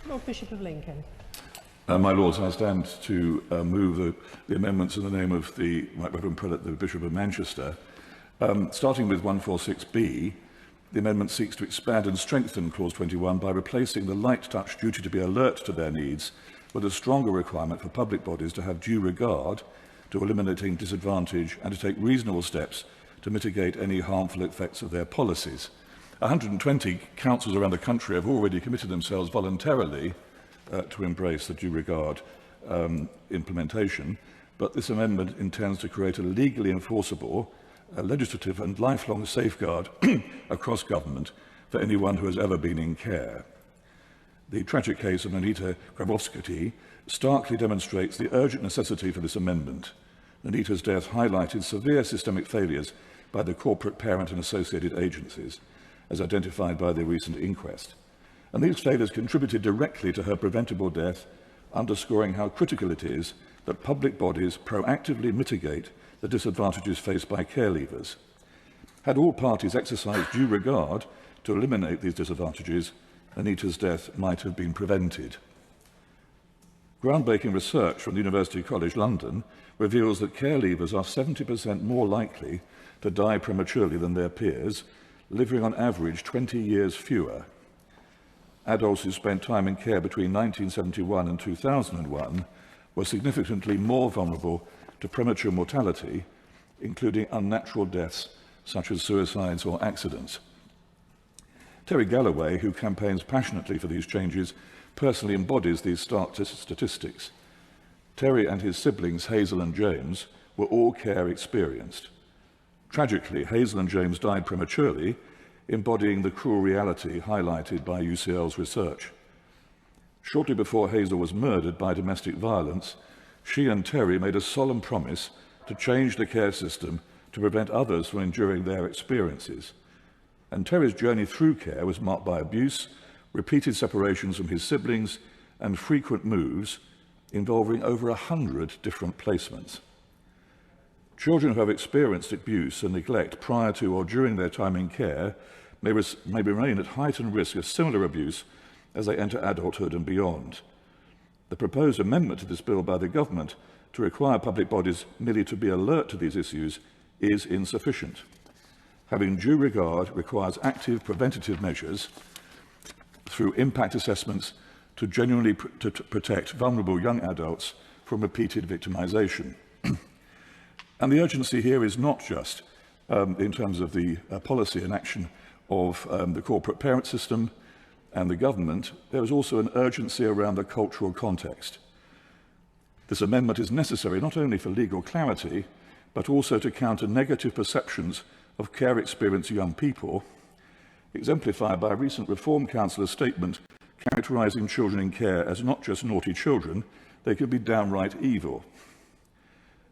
Lord Bishop of Lincoln. My Lords, I stand to move the amendments in the name of the Right Reverend Prelate, the Bishop of Manchester. Starting with 146B, the amendment seeks to expand and strengthen Clause 21 by replacing the light touch duty to be alert to their needs with a stronger requirement for public bodies to have due regard to eliminating disadvantage and to take reasonable steps to mitigate any harmful effects of their policies. 120 councils around the country have already committed themselves voluntarily to embrace the due regard implementation, but this amendment intends to create a legally enforceable, legislative and lifelong safeguard across government for anyone who has ever been in care. The tragic case of Nonita Grabovskyte starkly demonstrates the urgent necessity for this amendment. Nonita's death highlighted severe systemic failures by the corporate parent and associated agencies, as identified by the recent inquest. And these failures contributed directly to her preventable death, underscoring how critical it is that public bodies proactively mitigate the disadvantages faced by care leavers. Had all parties exercised due regard to eliminate these disadvantages, Nonita's death might have been prevented. Groundbreaking research from the University College London reveals that care leavers are 70% more likely to die prematurely than their peers, living on average 20 years fewer. Adults who spent time in care between 1971 and 2001 were significantly more vulnerable to premature mortality, including unnatural deaths such as suicides or accidents. Terry Galloway, who campaigns passionately for these changes, personally embodies these stark statistics. Terry and his siblings, Hazel and James, were all care experienced. Tragically, Hazel and James died prematurely, embodying the cruel reality highlighted by UCL's research. Shortly before Hazel was murdered by domestic violence, she and Terry made a solemn promise to change the care system to prevent others from enduring their experiences. And Terry's journey through care was marked by abuse, repeated separations from his siblings, and frequent moves involving over 100 different placements. Children who have experienced abuse and neglect prior to or during their time in care may remain at heightened risk of similar abuse as they enter adulthood and beyond. The proposed amendment to this bill by the government to require public bodies merely to be alert to these issues is insufficient. Having due regard requires active preventative measures through impact assessments to genuinely protect vulnerable young adults from repeated victimization. And the urgency here is not just in terms of the policy and action of the corporate parent system and the government. There is also an urgency around the cultural context. This amendment is necessary not only for legal clarity, but also to counter negative perceptions of care experienced young people, exemplified by a recent Reform Councillor's statement characterising children in care as not just naughty children, they could be downright evil.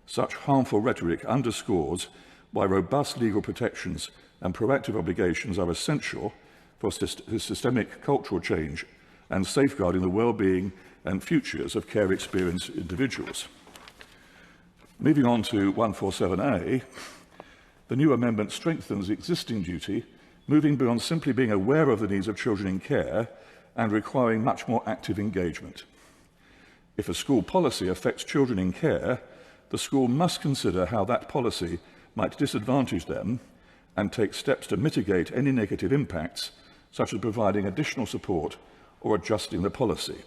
Such harmful rhetoric underscores why robust legal protections and proactive obligations are essential for systemic cultural change and safeguarding the well-being and futures of care experienced individuals. Moving on to 147A, the new amendment strengthens the existing duty, moving beyond simply being aware of the needs of children in care and requiring much more active engagement. If a school policy affects children in care, the school must consider how that policy might disadvantage them and take steps to mitigate any negative impacts, such as providing additional support or adjusting the policy.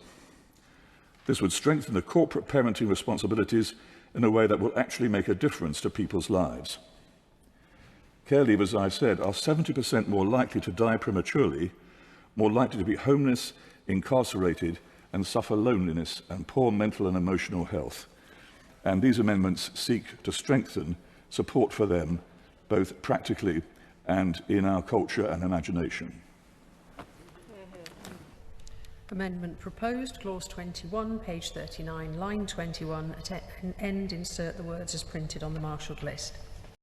This would strengthen the corporate parenting responsibilities in a way that will actually make a difference to people's lives. Care leavers, as I've said, are 70% more likely to die prematurely, more likely to be homeless, incarcerated, and suffer loneliness and poor mental and emotional health. And these amendments seek to strengthen support for them, both practically and in our culture and imagination. Amendment proposed, clause 21, page 39, line 21, at end insert the words as printed on the marshalled list.